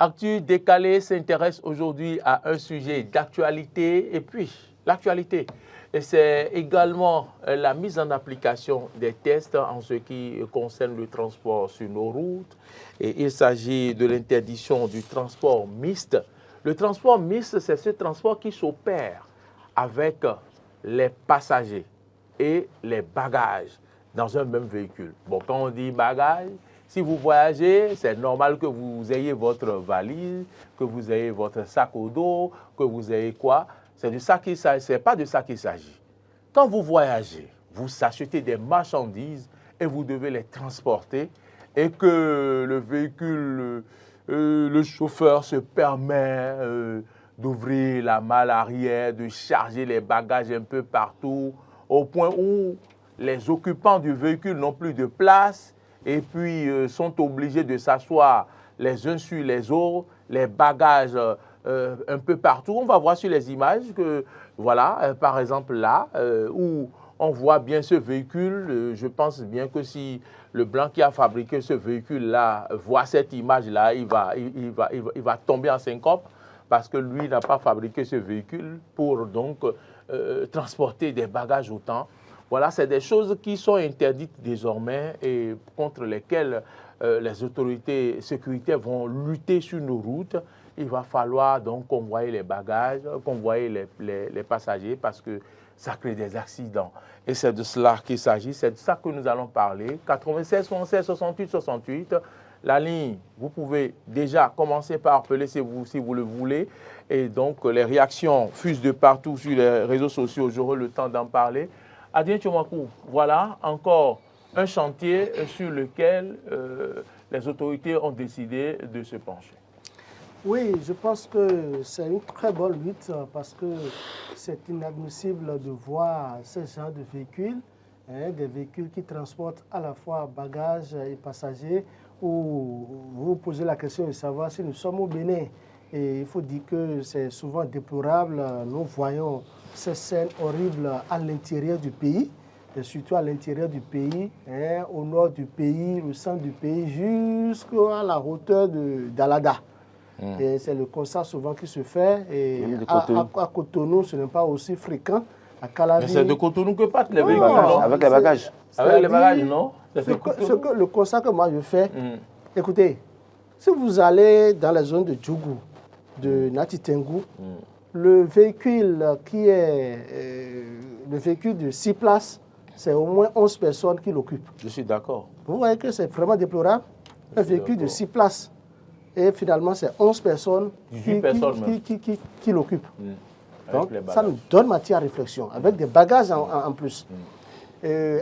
Actu Décalé s'intéresse aujourd'hui à un sujet d'actualité et puis l'actualité. Et c'est également la mise en application des tests en ce qui concerne le transport sur nos routes. Et il s'agit de l'interdiction du transport mixte. Le transport mixte, c'est ce transport qui s'opère avec les passagers et les bagages dans un même véhicule. Bon, quand on dit bagages, si vous voyagez, c'est normal que vous ayez votre valise, que vous ayez votre sac au dos, que vous ayez quoi. C'est de ça qu'il s'agit, c'est pas de ça qu'il s'agit. Quand vous voyagez, vous achetez des marchandises et vous devez les transporter et que le véhicule, le chauffeur se permet d'ouvrir la malle arrière, de charger les bagages un peu partout, au point où les occupants du véhicule n'ont plus de place et puis sont obligés de s'asseoir les uns sur les autres, les bagages un peu partout. On va voir sur les images que, voilà, par exemple là, où on voit bien ce véhicule, je pense bien que si le blanc qui a fabriqué ce véhicule-là voit cette image-là, il va tomber en syncope parce que lui n'a pas fabriqué ce véhicule pour donc transporter des bagages autant. Voilà, c'est des choses qui sont interdites désormais et contre lesquelles les autorités sécuritaires vont lutter sur nos routes. Il va falloir donc convoyer les bagages, convoyer les passagers parce que ça crée des accidents. Et c'est de cela qu'il s'agit, c'est de ça que nous allons parler. 96 76 68 68, la ligne, vous pouvez déjà commencer par appeler si vous le voulez. Et donc les réactions fusent de partout sur les réseaux sociaux, j'aurai le temps d'en parler. Adrien Tchomakou, voilà encore un chantier sur lequel les autorités ont décidé de se pencher. Oui, je pense que c'est une très bonne lutte parce que c'est inadmissible de voir ce genre de véhicules, des véhicules qui transportent à la fois bagages et passagers, où vous vous posez la question de savoir si nous sommes au Bénin. Et il faut dire que c'est souvent déplorable. Nous voyons ces scènes horribles à l'intérieur du pays, et surtout à l'intérieur du pays, au nord du pays, au centre du pays, jusqu'à la hauteur d'Alada. Et c'est le constat souvent qui se fait. Et à Cotonou, ce n'est pas aussi fréquent. À Calavi, mais c'est de Cotonou que partent les véhicules, non? Avec les bagages. Avec les bagages, non? Le constat que moi je fais, écoutez, si vous allez dans la zone de Djougou, de Natitengu, le véhicule qui est le véhicule de 6 places, c'est au moins 11 personnes qui l'occupent. Je suis d'accord. Vous voyez que c'est vraiment déplorable. Un véhicule de 6 places. Et finalement, c'est 11 personnes qui l'occupent. Donc, ça nous donne matière à réflexion, avec des bagages en plus.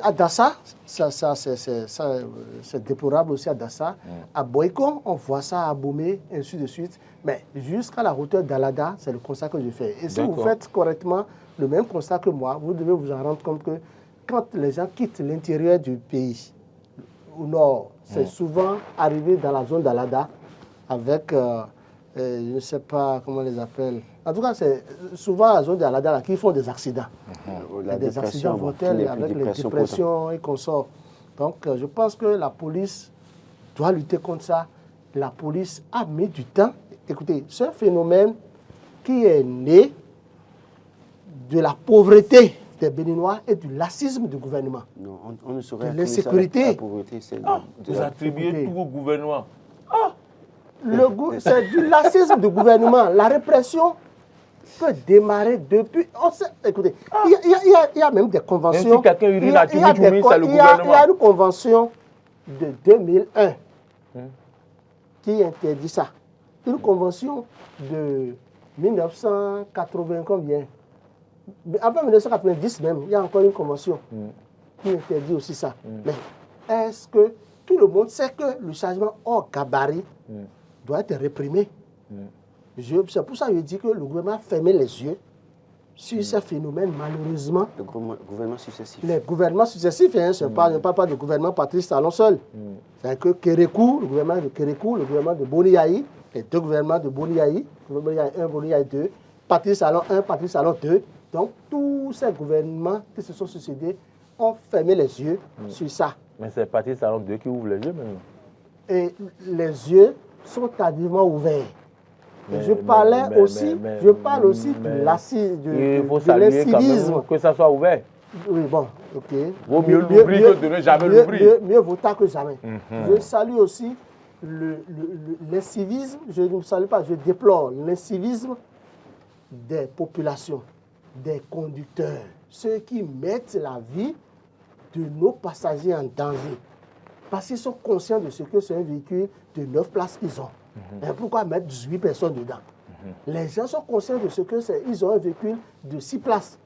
À Dassa, c'est déplorable aussi à Dassa. À Boyko, on voit ça à Bomé, ainsi de suite. Mais jusqu'à la hauteur d'Alada, c'est le constat que je fais. Et si vous faites correctement le même constat que moi, vous devez vous en rendre compte que quand les gens quittent l'intérieur du pays, au nord, c'est souvent arrivé dans la zone d'Alada, avec, je ne sais pas comment on les appelle. En tout cas, c'est souvent la zone d'Alada qui font des accidents. Des accidents mortels avec les dépressions et consorts. Donc, je pense que la police doit lutter contre ça. La police a mis du temps. Écoutez, c'est un phénomène qui est né de la pauvreté des Béninois et du lacisme du gouvernement. Non, on ne saurait de l'insécurité. La pauvreté, vous attribuez tout au gouvernement. C'est du lacisme du gouvernement. La répression peut démarrer depuis... écoutez, il y a même des conventions... Même si quelqu'un urine à Tchoumi, c'est le gouvernement. Il y a une convention de 2001 qui interdit ça. Une convention de 1980 combien? Avant 1990 même, il y a encore une convention qui interdit aussi ça. Mais est-ce que tout le monde sait que le changement hors gabarit doit être réprimé? C'est pour ça que je dis que le gouvernement a fermé les yeux sur ces phénomènes, malheureusement. Le gouvernement successif. Les gouvernements successifs, je ne parle pas du gouvernement Patrice Talon seul. C'est que Kérékou, le gouvernement de Kérékou, le gouvernement de Boniaï, les deux gouvernements de Boniaï, Boniaï 1, Boniaï 2, Patrice Talon 1, Patrice Talon 2. Donc, tous ces gouvernements qui se sont succédés ont fermé les yeux sur ça. Mais c'est Patrice Talon 2 qui ouvre les yeux maintenant. Et les yeux sont tardivement ouverts. Je parle aussi de l'incivisme. Que ça soit ouvert. Oui, bon, ok. Vaut mieux l'ouvrir que de ne jamais l'ouvrir. Mieux vaut tard que jamais. Je salue aussi l'incivisme, je ne salue pas, je déplore l'incivisme des populations, des conducteurs, ceux qui mettent la vie de nos passagers en danger. Parce qu'ils sont conscients de ce que c'est un véhicule de 9 places qu'ils ont. Et pourquoi mettre 18 personnes dedans? Les gens sont conscients de ce que c'est. Ils ont un véhicule de 6 places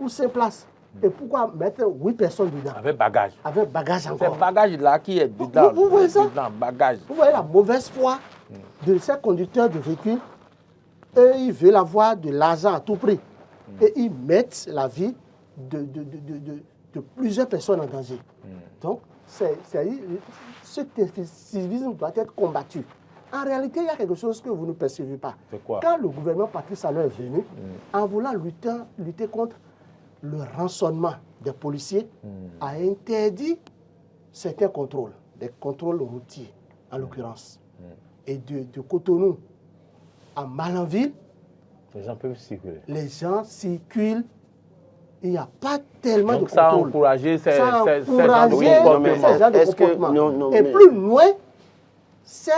ou 5 places. Et pourquoi mettre 8 personnes dedans? Avec bagage. Avec bagage encore. C'est bagage là qui est dedans. Vous voyez ça? Dedans, bagage. Vous voyez la mauvaise foi de ces conducteurs de véhicules. Eux, ils veulent avoir de l'argent à tout prix. Et ils mettent la vie de plusieurs personnes en danger. Donc, ce civisme doit être combattu. En réalité, il y a quelque chose que vous ne percevez pas. C'est quoi? Quand le gouvernement Patrice Talon est venu, en voulant lutter contre le rançonnement des policiers, a interdit certains contrôles, des contrôles routiers en l'occurrence. Et de Cotonou à Malanville, les gens peuvent circuler. Les gens circulent. Il n'y a pas tellement donc de contrôle. Ça a encouragé ces gens de comportement. Et plus loin, ces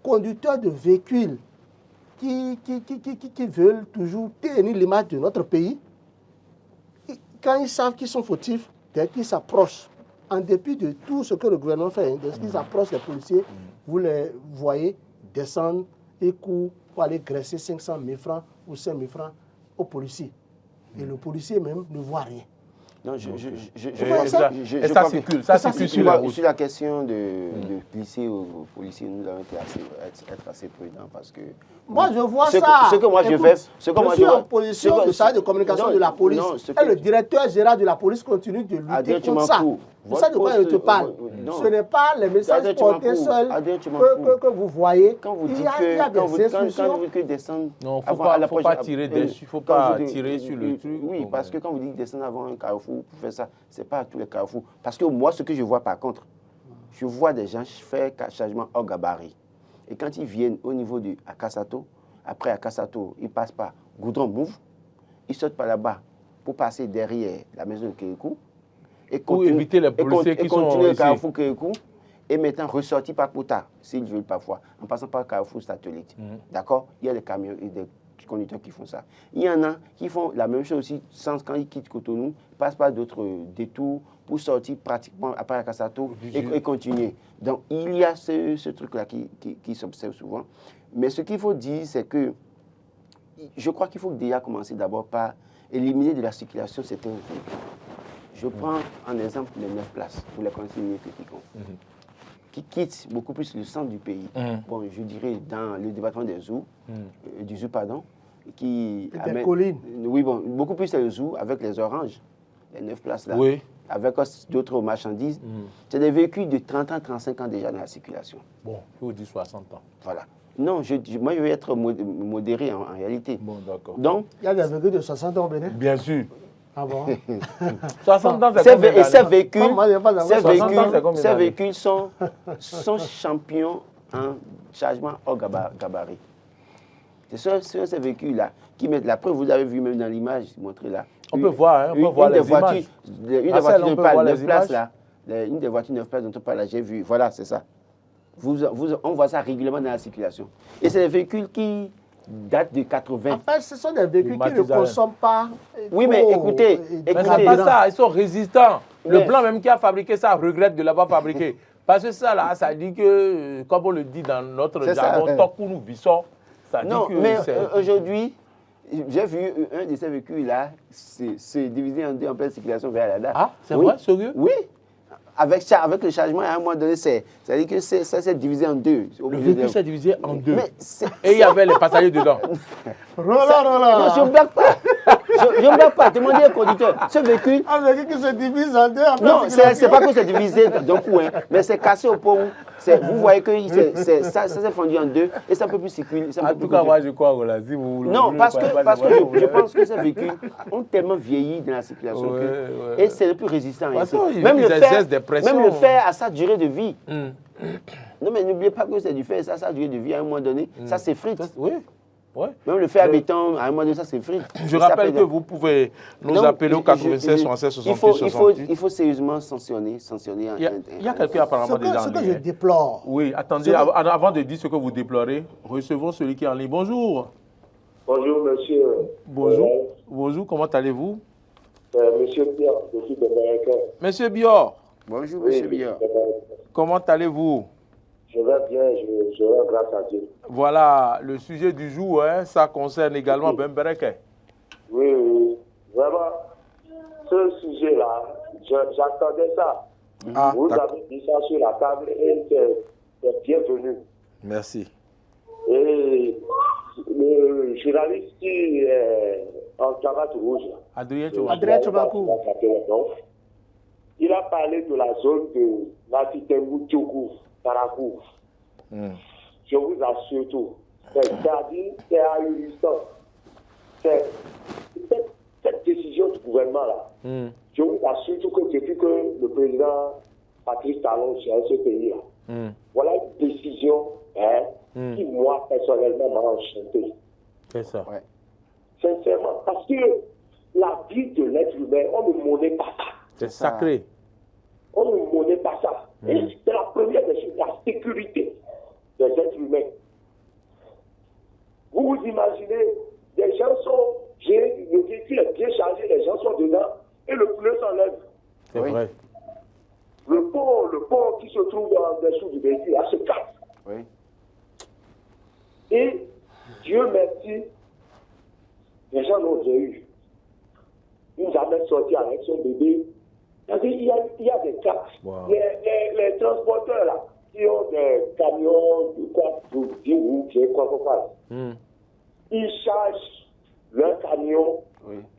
conducteurs de véhicules qui veulent toujours tenir l'image de notre pays, quand ils savent qu'ils sont fautifs, dès qu'ils s'approchent, en dépit de tout ce que le gouvernement fait, dès qu'ils approchent les policiers, vous les voyez descendre et courent pour aller graisser 500 000 francs ou 5 000 francs aux policiers. Et le policier même ne voit rien. Non, ça circule, ça circule sur la route. Sur la question de glisser aux policiers, nous avons été être assez prudents parce que... Moi, je vois ça. Ce que moi, je fais... Je suis en position de chargé de communication de la police. Et le directeur général de la police continue de lutter contre ça. C'est ça de quoi je te parle. Ce n'est pas les messages portés seuls que vous voyez. Quand vous dites que descendre... Non, il ne faut pas tirer dessus, il ne faut pas tirer sur le truc. Oui, parce que quand vous dites descendre avant un carrefour, pour faire ça, ce n'est pas à tous les carrefours. Parce que moi, ce que je vois par contre, je vois des gens faire chargement hors gabarit. Et quand ils viennent au niveau de Akasato, après Akasato, ils passent par Goudron Mouve, ils sautent par là-bas pour passer derrière la maison de Kékou. Et pour éviter les policiers qui sont continuer le carrefour Kékou et maintenant ressortir par Kouta, s'ils veulent parfois, en passant par le carrefour satellite. D'accord? Il y a des camions et des conducteurs qui font ça. Il y en a qui font la même chose aussi, sans quand ils quittent Cotonou, ils passent par d'autres détours pour sortir pratiquement après Akasato et continuer. Donc il y a ce truc-là qui s'observe souvent. Mais ce qu'il faut dire, c'est que je crois qu'il faut déjà commencer d'abord par éliminer de la circulation certains véhicules. Je prends en exemple les 9 places pour les consignes qui quittent beaucoup plus le centre du pays. Bon, je dirais dans le département des Zou, du Zou, pardon, qui amène... collines. Oui, bon, beaucoup plus les Zou avec les oranges, les 9 places là, avec d'autres marchandises. C'est des véhicules de 30 ans, 35 ans déjà dans la circulation. Bon, il faut dire 60 ans. Voilà. Non, moi je vais être modéré en réalité. Bon, d'accord. Donc, il y a des véhicules de 60 ans au Bénin? Bien sûr. Ah bon? 60 ans, c'est combien? Ces véhicules sont champions en chargement hors gabarit. Ce sont ces véhicules-là qui mettent la preuve. Vous avez vu même dans l'image montrée là. On peut voir, on peut voir les images. Une des voitures de 9 places là. Une des voitures 9 places dont on parle là, j'ai vu. Voilà, c'est ça. On voit ça régulièrement dans la circulation. Et c'est des véhicules qui datent de 80. En fait, ce sont des véhicules qui ne consomment pas. Oui, mais écoutez. Mais c'est pas ça, ils sont résistants. Le blanc même qui a fabriqué ça regrette de l'avoir fabriqué. Parce que ça, là, ça dit que, comme on le dit dans notre jargon, tant que nous vissons, ça dit que... Mais aujourd'hui, j'ai vu un de ces véhicules-là se diviser en deux en pleine circulation vers la date. Ah, c'est vrai, sérieux? Oui. Avec le chargement, à un moment donné, c'est-à-dire que ça s'est divisé en deux. Le véhicule s'est divisé en deux. Et il y avait les passagers dedans. Roland. Non, je ne blague pas. Je ne vais pas demander au conducteur. Ce véhicule. Un véhicule qui se divise en deux. Non, c'est pas que c'est divisé d'un coup, hein, mais c'est cassé au pont. Vous voyez que ça s'est fondu en deux et ça ne peut plus circuler. En tout cas, moi, je crois que si vous voulez. Non, parce que je pense que ces véhicules ont tellement vieilli dans la circulation et c'est le plus résistant. Même le fer a sa durée de vie. Non, mais n'oubliez pas que c'est du fer, ça a sa durée de vie à un moment donné, ça s'effrite. Oui. Ouais. Même le fer à béton, à un moment donné, ça s'effrite. Je rappelle que vous pouvez nous appeler au 96 76 68 68. Il faut sérieusement sanctionner. Il y a quelqu'un apparemment déjà en ligne. Ce que je déplore. Oui, attendez, avant de dire ce que vous déplorez, recevons celui qui est en ligne. Bonjour. Bonjour, monsieur. Bonjour, comment allez-vous? Monsieur Bior, je suis de Américain. Monsieur Bior. Bonjour, monsieur Bior. Comment allez-vous? Je vais bien, je vais grâce à Dieu. Voilà, le sujet du jour, hein, ça concerne également Ben Bereke. Oui. Vraiment, ce sujet-là, j'attendais ça. Vous avez dit ça sur la table et c'est bienvenu. Merci. Et le journaliste qui est en cravate rouge, Adrien Tchobakou, il a parlé de la zone de Natitengu Tchougou, Tarakou. Je vous assure tout. C'est-à-dire, c'est ahurissant. Cette décision du gouvernement-là, je vous assure tout que depuis que le président Patrice Talon gère ce pays-là, voilà une décision qui, moi, personnellement, m'a enchanté. C'est ça. Ouais. Sincèrement, parce que la vie de l'être humain, on ne monnaie pas ça. C'est sacré. On ne monnaie pas ça. Et c'est la première des choses, la sécurité des êtres humains. Vous vous imaginez, les gens sont, le véhicule est bien chargé, les gens sont dedans, et le pneu s'enlève. C'est vrai. Le pont qui se trouve en dessous du véhicule, se casse. Oui. Et Dieu merci, les gens l'ont déjà eu. Ils nous amènent sorti avec son bébé. Il y a des cas. Wow. Les transporteurs là, qui ont des camions, pour 10 roues, quoi. Ils chargent leur camion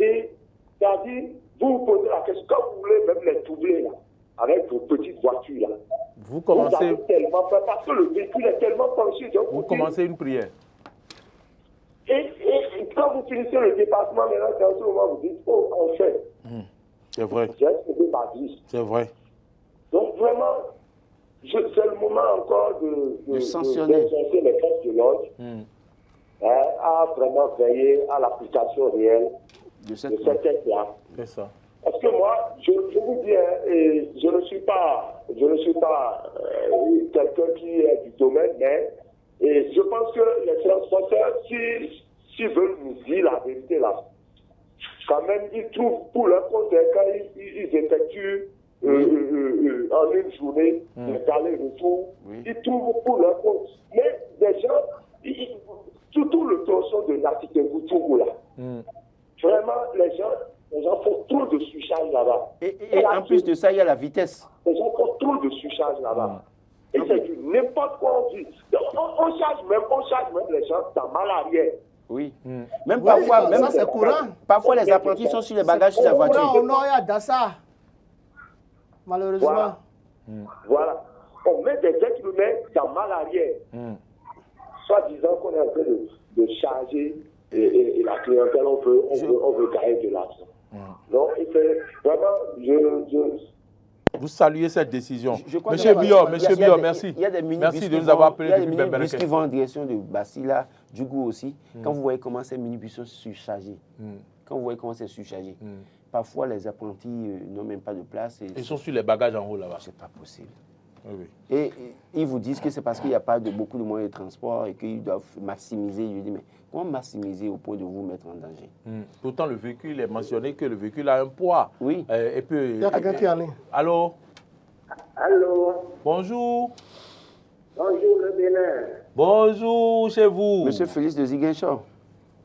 et c'est-à-dire, vous vous posez la question, quand vous voulez même les doubler là, avec vos petites voitures là, vous commencez tellement fait, parce que le véhicule est tellement penché. Vous commencez une prière. Et quand vous finissez le dépassement, maintenant, c'est en ce moment, vous dites, oh, en fait. C'est vrai. J'ai excédé ma vie. C'est vrai. Donc vraiment, c'est le moment encore de sanctionner les forces de l'ordre à vraiment veiller à l'application réelle de cette texte-là. C'est ça. Parce que moi, je vous dis, je ne suis pas quelqu'un qui est du domaine, mais je pense que les transporteurs, s'ils veulent nous dire la vérité là, quand même, ils trouvent pour leur compte, quand ils effectuent en une journée, les allers-retours, ils trouvent pour leur compte. Mais des gens, surtout le tronçon de Natitengu Tchougou là, vraiment, les gens font trop de surcharge là-bas. Et en plus de ça, il y a la vitesse. Les gens font trop de surcharge là-bas. Et c'est du n'importe quoi on dit. On charge même les gens dans mal arrière. Oui. Même parfois, ça c'est courant. Parfois, les apprentis sont sur les bagages sur la voiture. Au nord, il y a Dassa. Malheureusement. Voilà. On met des êtres humains dans mal arrière. Soit disant qu'on est en train de charger et la clientèle, on veut gagner de l'argent. Non, et c'est vraiment, vous saluez cette décision. Monsieur Bior, merci. Il y a des merci de nous avoir appelé. Il y a des minibus qui vont en direction de Bassila, du Goût aussi. Quand vous voyez comment ces minibus sont surchargés, parfois les apprentis n'ont même pas de place. Ils sont sur les bagages en haut là-bas. C'est pas possible. Oui. Et ils vous disent que c'est parce qu'il n'y a pas beaucoup de moyens de transport et qu'ils doivent maximiser. Je dis, mais comment maximiser au point de vous mettre en danger? Pourtant, le véhicule est mentionné que le véhicule a un poids. Oui. Et puis, il y a quelqu'un qui est en ligne. Allô? Allô? Bonjour. Bonjour, le Bénin. Bonjour chez vous. Monsieur Félix de Ziguinchor.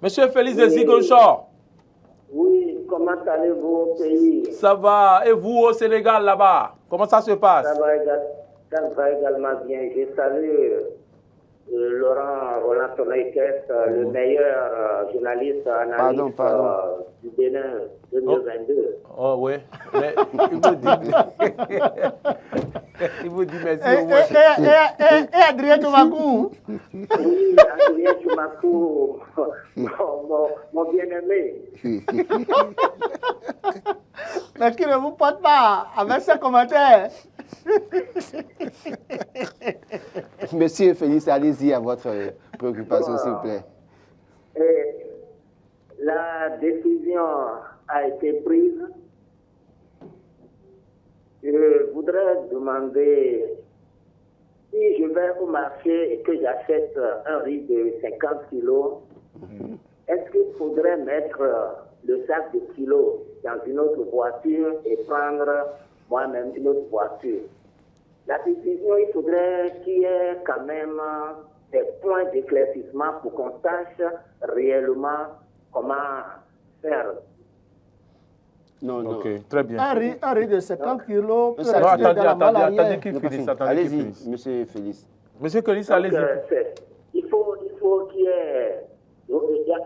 Monsieur Félix de Ziguinchor. Oui, comment allez-vous au pays? Ça va. Et vous au Sénégal là-bas? Comment ça se passe? Ça va également bien. Je salue Laurent Roland Tonaïkes, le meilleur journaliste, analyste du Bénin 2022. Oh oui, mais il vous dit merci au moins. Et Adrien Toumakou. Oui, Adrien Toumakou, mon bien-aimé. Mais qui ne vous porte pas avec ce commentaire. Monsieur Félix, allez-y à votre préoccupation, s'il vous plaît. Et la décision a été prise. Je voudrais demander si je vais au marché et que j'achète un riz de 50 kilos, est-ce qu'il faudrait mettre le sac de kilos dans une autre voiture et prendre moi-même une autre voiture? La décision, il faudrait qu'il y ait quand même des points d'éclaircissement pour qu'on sache réellement comment faire. Non, non. Ok, très bien. Un riz de 50 kilos peut Non, rester dans la malle attendez arrière. qu'il Non, pas finisse. fini. Attendez qu'il Allez-y, finisse. monsieur Félix. Monsieur Félix, Donc, allez-y. il faut qu'il y ait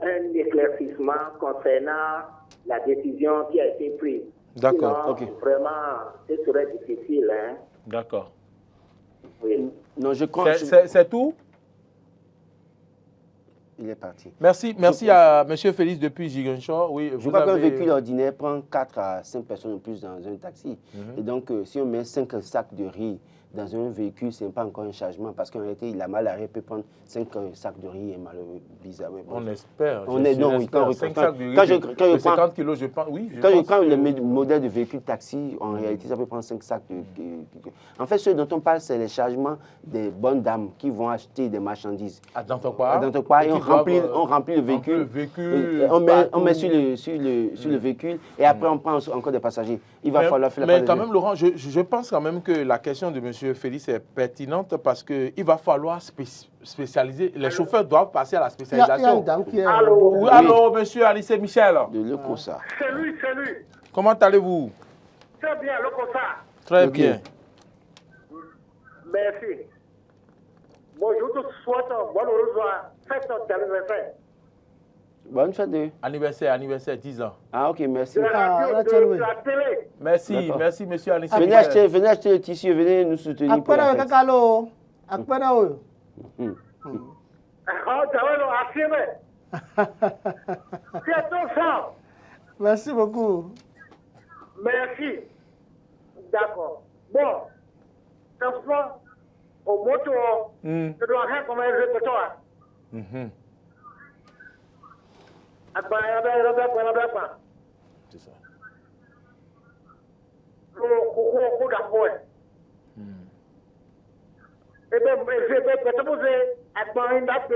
un éclaircissement concernant la décision qui a été prise. D'accord, Sinon, ok. vraiment, ce serait difficile. Hein? D'accord. Oui. Non, je crois. C'est tout? Il est parti. Merci à monsieur Félix depuis Ziguinchor. Oui, Je crois qu'un véhicule ordinaire prend 4 à 5 personnes en plus dans un taxi. Et donc, si on met 5 sacs de riz dans un véhicule, ce n'est pas encore un chargement parce qu'en réalité, la malle arrière peut prendre 5 sacs de riz et malheureux, bizarre. Ouais, bon. On espère. On est, non, oui, quand 5 sacs de riz quand je de prends- 50 kilos, je pense. Oui, Quand je pense prends que- le modèle de véhicule taxi, en réalité, ça peut prendre 5 sacs de... En fait, ce dont on parle, c'est les chargements des bonnes dames qui vont acheter des marchandises. À Dantokwa. Dans ton coin, et on qui doivent, remplit le véhicule. le véhicule, On met partout. sur le véhicule et après on prend encore des passagers. Il va falloir faire la Mais part quand des même, Laurent, je pense quand même que la question de M. Félix est pertinente parce qu'il va falloir spécialiser. Les chauffeurs doivent passer à la Il y a une spécialisation. dame qui est... Allô? Oui, allô, monsieur Alice Michel. de l'ECOSA. Salut. Comment allez-vous? Très bien, le comme ça. Très Ok. bien. Merci. Bon, je te souhaite bonne fête d'anniversaire. Bonne fête de... Anniversaire, 10 ans. Ah ok, merci. De la radio, là, de tiens, oui. la télé. Merci, monsieur Alice Venez Michel. acheter le tissu, venez nous soutenir pour Akpena la we fête. kakalo. Akpena we. Ah, tu vas le assumer. C'est ton sang. Merci beaucoup. Merci. D'accord. Bon, franchement, au moto, tu dois rien comme un répertoire. C'est ça. Eh bien, je vais te poser à toi une date.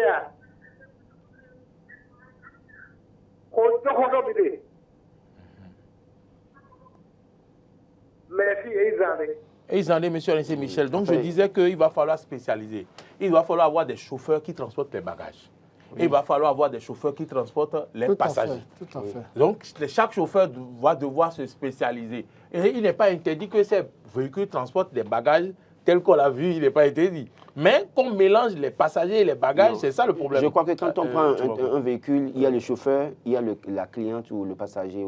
Merci, Isaac. Et ils en est, monsieur Alice Michel. Donc, je disais qu'il va falloir spécialiser. Il va falloir avoir des chauffeurs qui transportent les bagages. Et il va falloir avoir des chauffeurs qui transportent les Tout à passagers. fait, tout à fait. Donc, chaque chauffeur va devoir se spécialiser. Et il n'est pas interdit que ces véhicules transportent des bagages tels qu'on l'a vu, il n'est pas interdit. Mais qu'on mélange les passagers et les bagages, c'est ça le problème. Je crois que quand on prend tu vois. un véhicule, il y a le chauffeur, il y a la cliente ou le passager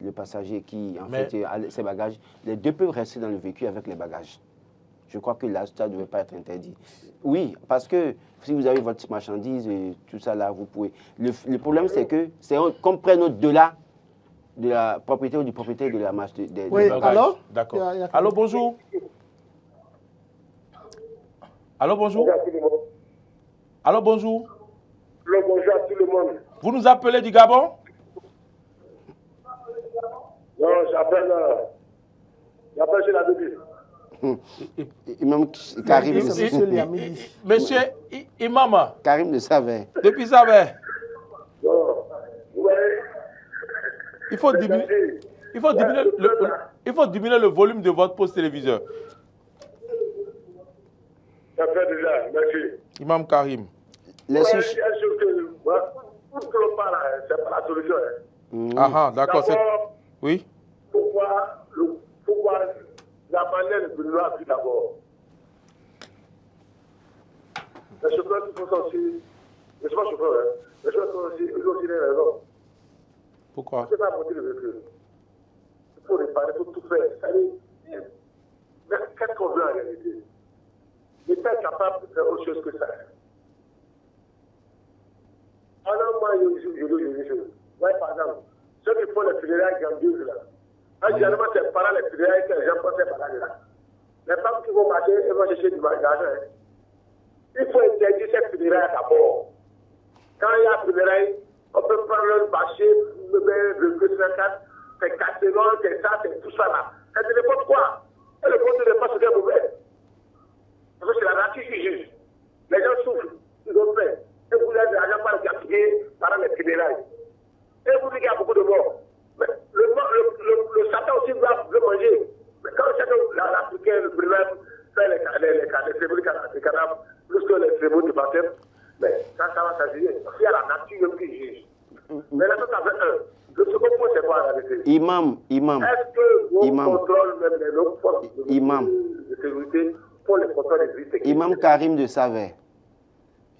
le passager qui en Mais- fait a ses bagages. Les deux peuvent rester dans le véhicule avec les bagages. Je crois que là, ça ne devait pas être interdit. Oui, parce que si vous avez votre marchandise et tout ça là, vous pouvez. Le problème, c'est que c'est qu'on prenne au-delà de la propriété ou du propriétaire de la marche des Oui, bagages. allô? D'accord. Il y a- Allô, bonjour. Allô, bonjour. Allô, bonjour. Le bonjour à tout le monde. Vous nous appelez du Gabon? Non, j'appelle chez la Bible. Et même Karim, C'est monsieur Liamidi. Monsieur Imam, Karim le savait. depuis ça, ben, Non, vous voyez, il faut diminuer le volume de votre poste téléviseur. ça fait déjà, merci. Imam Karim. Les Ouais, sushis- il y a une chose que, pour que l'on parle, c'est pas la solution. Hein. Ah, ah, d'accord. D'abord, Oui. pourquoi la manière de nous a pris d'abord. Les chauffeurs qui font ça aussi, je ne suis pas chauffeur, hein. Les chauffeurs sont aussi, ils ont aussi des raisons. Pourquoi? Je ne sais pas monter le véhicule. Il faut réparer, il faut tout faire. Mais qu'est-ce qu'on veut en réalité? L'État est capable de faire autre chose que ça. Alors, moi, je dis une chose. Ouais, par exemple, ceux qui font les funérailles grandioses, là, généralement, c'est pendant les funérailles que les gens pensent par là. Les femmes qui vont marcher, elles vont chercher du l'argent. Il faut interdire ces funérailles d'abord. Quand il y a funérailles, on peut prendre le marché, le 4, c'est casserole, c'est ça, c'est tout ça là. C'est n'importe quoi. Et le compte n'est pas ce qu'il est mauvais. Parce que c'est la nature qui juge. Les gens souffrent, ils ont fait. Et vous avez de l'argent par gaspiller pendant les funérailles. Et vous dites qu'il y a beaucoup de morts. Mais le Satan aussi veut manger. Mais quand l'Africain, le primaire, fait les cadavres, plus que les cérémonies de baptême, mais ça va s'agir. Parce qu'il y a la nature même qui juge. Mais là, ça fait un. Le second point, c'est quoi la vérité? Imam. Est-ce que vous contrôlez même les autres forces de sécurité pour les contrôles des visites? Imam Karim de Savais.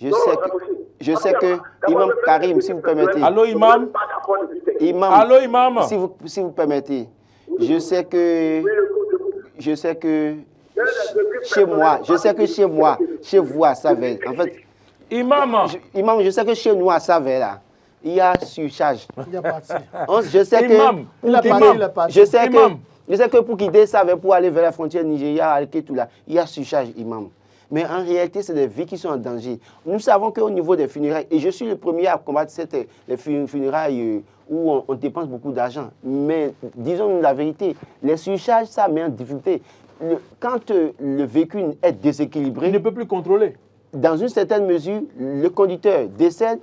Je sais que Imam Karim, si vous permettez. Allô, Imam? Allô, Imam? Si vous permettez. Je sais que chez vous à Savais, en fait. Imam, je sais que chez nous à Savais, là, il y a surcharge. Il est parti. Je sais que pour quitter Savais, pour aller vers la frontière Nigeria, il y a surcharge, Imam. Mais en réalité, c'est des vies qui sont en danger. Nous savons qu'au niveau des funérailles, et je suis le premier à combattre les funérailles où on dépense beaucoup d'argent. Mais disons-nous la vérité, les surcharges, ça met en difficulté. Quand le véhicule est déséquilibré, il ne peut plus contrôler. Dans une certaine mesure, le conducteur décède,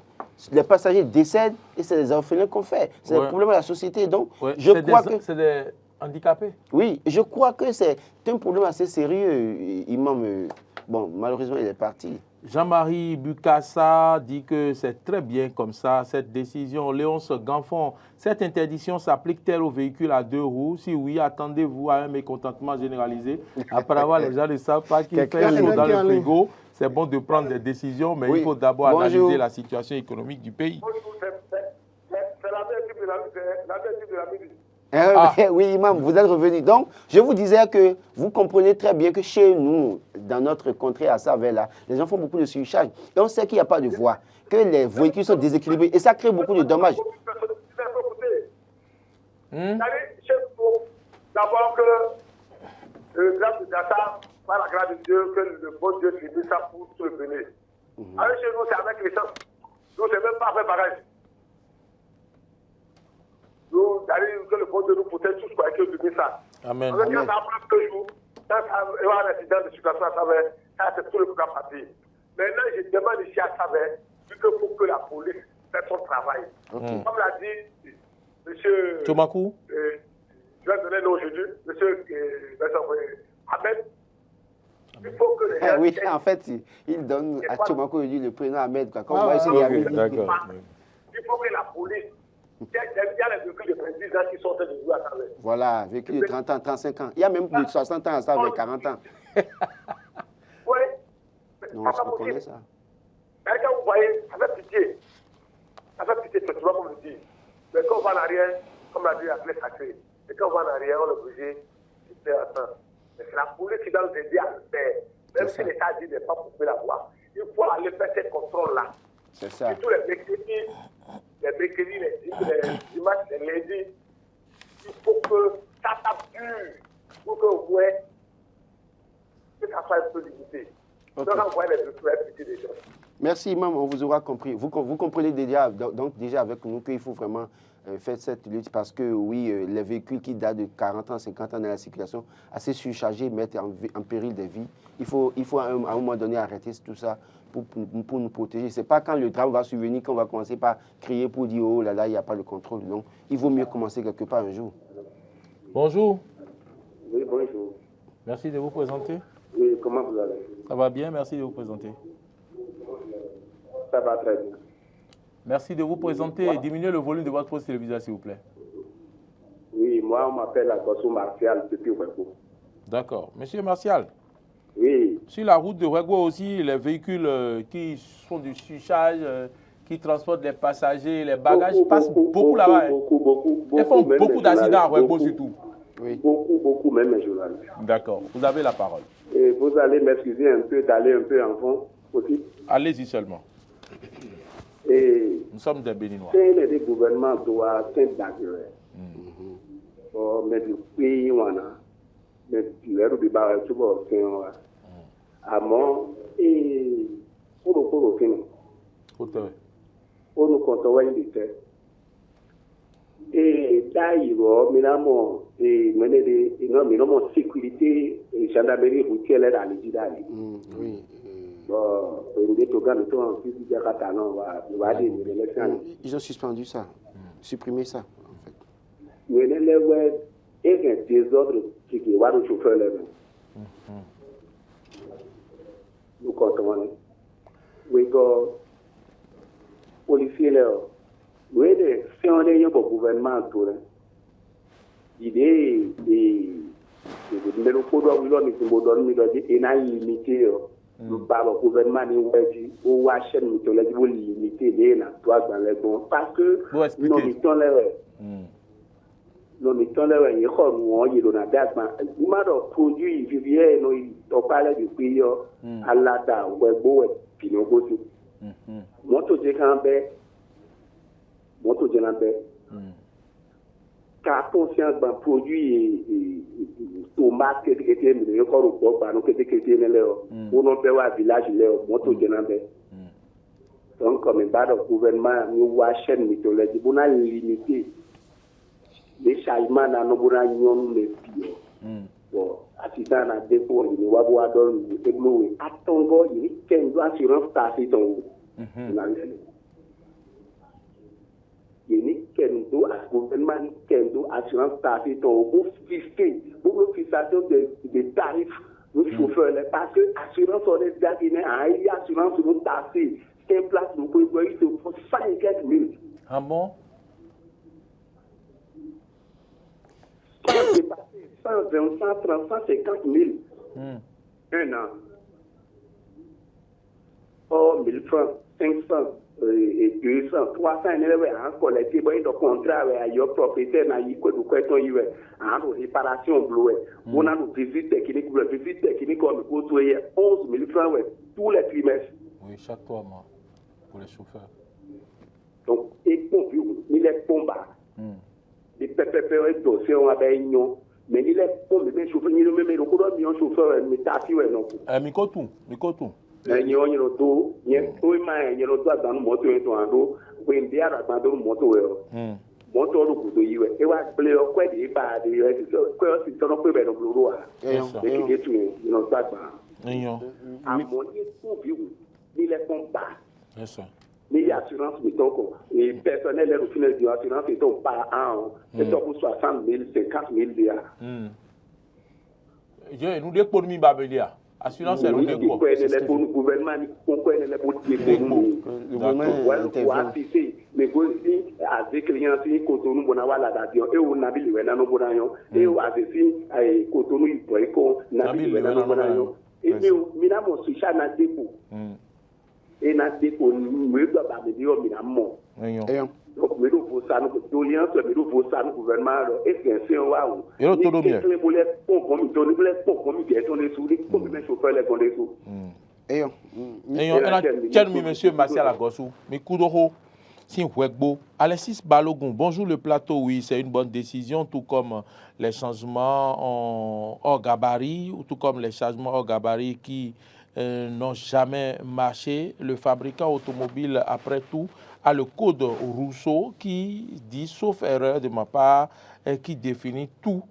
les passagers décèdent, et c'est des orphelins qu'on fait. C'est le problème de la société. Donc, je crois que c'est des handicapés. Oui, je crois que c'est un problème assez sérieux, Imam. Bon, malheureusement, il est parti. Jean-Marie Bukassa dit que c'est très bien comme ça, cette décision. Léonce Ganfon, cette interdiction s'applique-t-elle aux véhicules à 2 roues? Si oui, attendez-vous à un mécontentement généralisé. Apparemment, les gens ne savent pas qu'il fait chaud dans le frigo. C'est bon de prendre des décisions, mais il faut d'abord analyser la situation économique du pays. C'est la même type de la midi. Oui, Imam, vous êtes revenu. Donc, je vous disais que vous comprenez très bien que chez nous, dans notre contrée à Savais, là, les gens font beaucoup de surcharge. Et on sait qu'il n'y a pas de voie, que les véhicules sont déséquilibrés et ça crée beaucoup de dommages. D'abord que le grâce de Data, par la grâce de Dieu, que le bon Dieu finit ça pour tout le béné. Alors chez nous, c'est avec les gens. Nous, c'est même pas fait pareil. Nous, que le bon Dieu nous protège tous pour que nous ça. Amen. Quand ça prend 2 jours, quand il y a un accident de situation à Savais, ça c'est tout le programme parti. Maintenant, je demande ici à Savais, vu qu'il faut que la police fasse son travail. Comme l'a dit M. Chomakou, je vais donner le nom aujourd'hui, M. Ahmed. Il faut que les gens. Oui, en fait, il donne à Chomakou aujourd'hui le prénom Ahmed. Comme moi, d'accord. Il faut que la police. Il y a les véhicules de 10 ans qui sont en train de jouer à Savais. Voilà, véhicules de 30 ans, 35 ans. Il y a même plus de 60 ans à Savais, 40 ans. Oui. Non, on connaît ça. Mais quand vous voyez, ça fait pitié, effectivement, comme je dis. Mais quand on va en arrière, comme l'a dit la clé sacrée, et quand on va en arrière, on est obligé de faire attendre. Mais c'est la police qui doit nous aider à le faire. Même si l'État dit de ne pas couper la voie. Il faut aller faire ces contrôles-là. C'est ça. Surtout les mercredis, les dimanches, les lundis. Il faut que ça tape dur. Pour que que ça soit un peu limité. Donc, on voit les petits des gens. Merci, Imam, on vous aura compris. Vous comprenez déjà avec nous qu'il faut vraiment faire cette lutte parce que, oui, les véhicules qui datent de 40 ans, 50 ans dans la circulation, assez surchargés, mettent en péril des vies. Il faut à un moment donné arrêter tout ça pour nous protéger. Ce n'est pas quand le drame va survenir qu'on va commencer par crier pour dire « Oh là là, il n'y a pas de contrôle ». Donc, il vaut mieux commencer quelque part un jour. Bonjour. Oui, bonjour. Merci de vous présenter. Oui, comment vous allez? Ça va bien, merci de vous présenter. Ça va très bien. Merci de vous présenter et diminuer le volume de votre poste téléviseur, s'il vous plaît. Oui, moi, on m'appelle Agosso Martial depuis Ouégo. D'accord. Monsieur Martial, oui. Sur la route de Ouégo aussi, les véhicules qui font du surcharge, qui transportent les passagers, les bagages, passent beaucoup là-bas. Ils font beaucoup d'accidents à Ouébo surtout. Oui. Beaucoup, même les journalistes. D'accord, vous avez la parole. Et vous allez m'excuser un peu d'aller un peu en fond aussi. Allez-y seulement. Et nous sommes des Béninois. C'est le gouvernement doit être d'accord. Mais du pays, on a. Mais du l'heure du bar, tu vois, c'est un amont et pour le fin. Pour nous contrôler une vitesse. Et d'ailleurs, minamo et mener des minamo sécurité et gendarmerie routière dans les Didali. Oui. Ils ont suspendu ça, supprimé ça en fait. Il y a un désordre qui est le chauffeur là-bas. Nous comptons. Oui, policiers là. Oui, si on est un gouvernement tout là. L'idée est de nous faire limité. Le gouvernement ou la chaîne mythologique vous limiter les nattoirs dans les bons parce que nous mettons les il y a produit vivien nous parle du pays à la da ou puis nous aussi moto de car conscience d'un produit tomate qui était mis encore au bord par nous qui était là pour nous faire un village là moto de n'ambé donc comme un bas gouvernement nous voit chaîne mythologique pour nous limiter les changements dans nos bourgnes les pires bon assistant à dépôt il va voir dans le tableau attends il y a une assurance taxi dans kendo à gouvernement kendo assurance taxi pour fixer pour le fixation des tarifs nos chauffeurs parce que assurance on est déjà guinéen il y a assurance sur nos taxis c'est place nous pouvons payer pour 50 000. Ah bon? 120, 130, 150 000 un an. Oh, 1000 francs, 500 et 200, 300 en collecté, il y a contrat avec le propriétaire, il y a une réparation bleue. On a une visite technique, comme 11 000 francs tous les trimestres. Oui, chaque 3 mois pour les chauffeurs. Donc, il est combat. Les PPP, dossier, on a une mais il est combat, les chauffeurs, il est même chauffeur, mais taxi, non. Mikotou. Nyoto, nyoto dans moto et toando, when they are dans moto. Moto do kudo yiwe. E wa play o kwa di ba di ko si tono pe be no bluro a. E ki tu no tagba. Amoni ko bi wu. Ni le combat. Yes sir. Ni assurance mi toko. Et personnel le final de assurance et ton par an. C'est pour 60 000, 50 000 dia. Je nous d'économie babelia. Assurance est le gouvernement avec clients qui Cotonou Bonawa la radio et on a vu le Bonayon et on a vu Cotonou Ipoeko Nabil le Bonayon et minamo Sucha na dépôt et na dépôt nous doit pas me dire minamo donc mais nous faut ça nous doléance mais nous faut ça nous gouvernement et c'est un waouh et l'autonomie les bolets comme donner comme qui est donné sous les comme les chauffeurs les donner sous monsieur Martial Agossou mi kudoho si Wegbo Alexis Balogun bonjour le plateau oui c'est une bonne décision tout comme les changements hors gabarit ou tout comme les changements hors gabarit qui n'ont jamais marché. Le fabricant automobile, après tout, a le code Rousseau qui dit, sauf erreur de ma part, qui définit tout.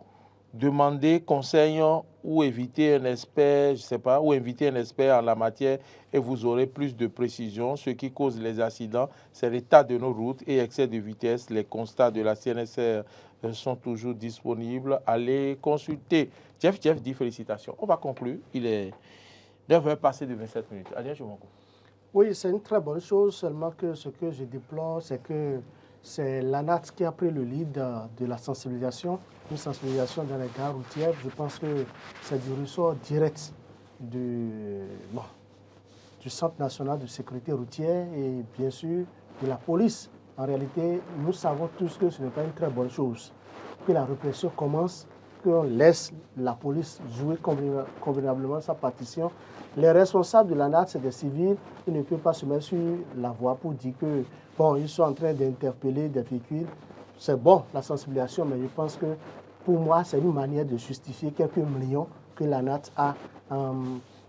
Demander conseil ou éviter un expert, je sais pas, ou inviter un expert en la matière et vous aurez plus de précision. Ce qui cause les accidents, c'est l'état de nos routes et excès de vitesse. Les constats de la CNSR sont toujours disponibles. Allez consulter. Jeff dit félicitations. On va conclure. Il est 9h passé de 27 minutes. Allez, je m'en coupe. Oui, c'est une très bonne chose, seulement que ce que je déplore, c'est que c'est l'ANAT qui a pris le lead de la sensibilisation, une sensibilisation dans les gares routières. Je pense que c'est du ressort direct du Centre national de sécurité routière et bien sûr de la police. En réalité, nous savons tous que ce n'est pas une très bonne chose. Que la répression commence, qu'on laisse la police jouer convenablement sa partition. Les responsables de la NAT, c'est des civils, ils ne peuvent pas se mettre sur la voie pour dire que, bon, ils sont en train d'interpeller des véhicules. C'est bon, la sensibilisation, mais je pense que, pour moi, c'est une manière de justifier quelques millions que la NAT a en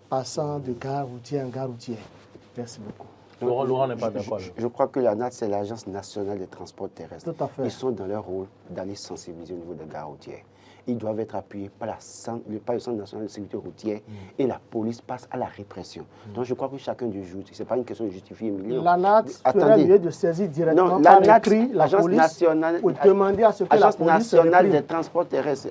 passant de gare routière en gare routière. Merci beaucoup. Laurent n'est pas d'accord. Je crois que la NAT, c'est l'Agence nationale des transports terrestres. Tout à fait. Ils sont dans leur rôle d'aller sensibiliser au niveau des gares routières. Ils doivent être appuyés par le Centre national de sécurité routière et la police passe à la répression. Donc je crois que chacun du jour, ce n'est pas une question de justifier Emilien. La NAT ferait mieux de saisir directement non, par NAT, écrit la police nationale, pour demander à ce que la police nationale des transports terrestres,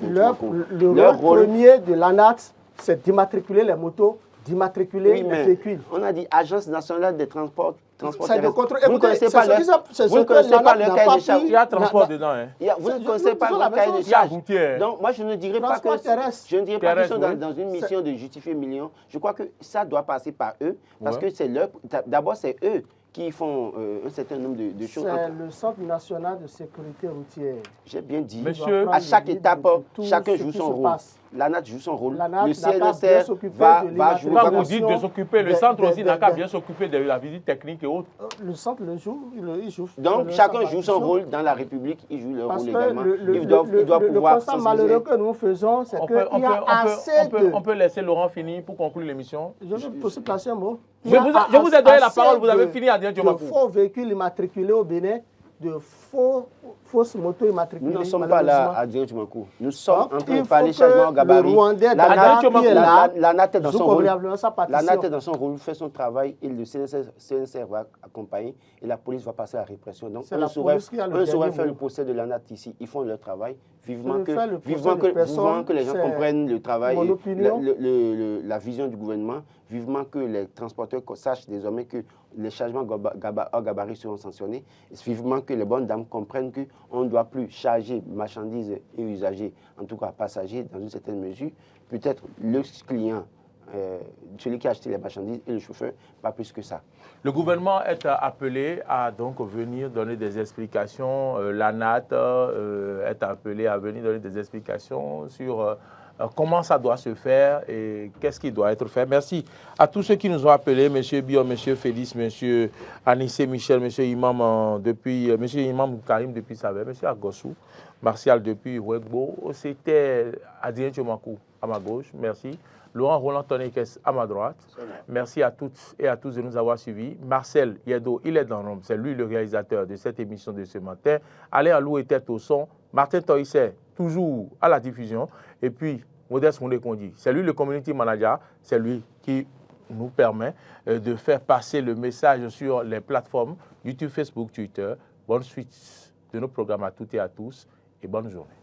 le rôle premier de la NAT, c'est d'immatriculer les motos, d'immatriculer les véhicules. On a dit Agence nationale des transports c'est de contrôle. Vous ne connaissez pas le cahier des charges. Il y a transport dedans. Hein. Vous ne connaissez pas le cahier des charges. Donc moi je ne dirais pas que je ne dirais pas qu'ils sont dans une mission de justifier millions. Je crois que ça doit passer par eux parce que c'est leur. D'abord c'est eux qui font un certain nombre de choses. C'est le Centre national de sécurité routière. J'ai bien dit. Monsieur, à chaque étape, chacun joue son rôle. La NAT joue son rôle. Le CNSR va jouer. Quand vous dites de s'occuper, le centre aussi n'a qu'à bien s'occuper de la visite technique et autres. Le centre le joue, il joue. Donc chacun joue son rôle dans la République, il joue leur rôle également. Ils doivent le pouvoir constat malheureux que nous faisons, c'est qu'il y a assez de... On peut laisser Laurent finir pour conclure l'émission. Je vais aussi placer un mot. Je vous ai donné la parole, vous avez fini à dire de faux véhicules immatriculés au Bénin, de fausses motos immatriculées. Nous ne sommes pas là à dire Tumakou. Nous sommes en train de parler changement gabarit. La NAT est dans son rôle. La NAT est dans son rôle, fait son travail et le CNSR va accompagner et la police va passer à la répression. Donc on saurait faire le procès de la NAT ici. Ils font leur travail. Vivement que les gens comprennent le travail et la vision du gouvernement. Vivement que les transporteurs sachent désormais que les changements hors gabarit seront sanctionnés. Vivement que les bonnes dames comprennent qu'on ne doit plus charger marchandises et usagers, en tout cas passagers, dans une certaine mesure. Peut-être le client, celui qui a acheté les marchandises et le chauffeur, pas plus que ça. Le gouvernement est appelé à donc venir donner des explications. La NAT est appelée à venir donner des explications sur comment ça doit se faire et qu'est-ce qui doit être fait. Merci à tous ceux qui nous ont appelés, M. Bion, M. Félix, M. Anissé Michel, M. Imam Karim depuis Savé, M. Agossou, Martial depuis Ouegbo. C'était Adrien Tchomakou à ma gauche, merci. Laurent Roland Tonekes à ma droite. Merci à toutes et à tous de nous avoir suivis. Marcel Yedo, il est dans l'ombre, c'est lui le réalisateur de cette émission de ce matin. Alain Alou était au son. Martin Toïsset, toujours à la diffusion. Et puis, Modeste Moundé-Kondi, c'est lui le community manager, c'est lui qui nous permet de faire passer le message sur les plateformes YouTube, Facebook, Twitter. Bonne suite de nos programmes à toutes et à tous et bonne journée.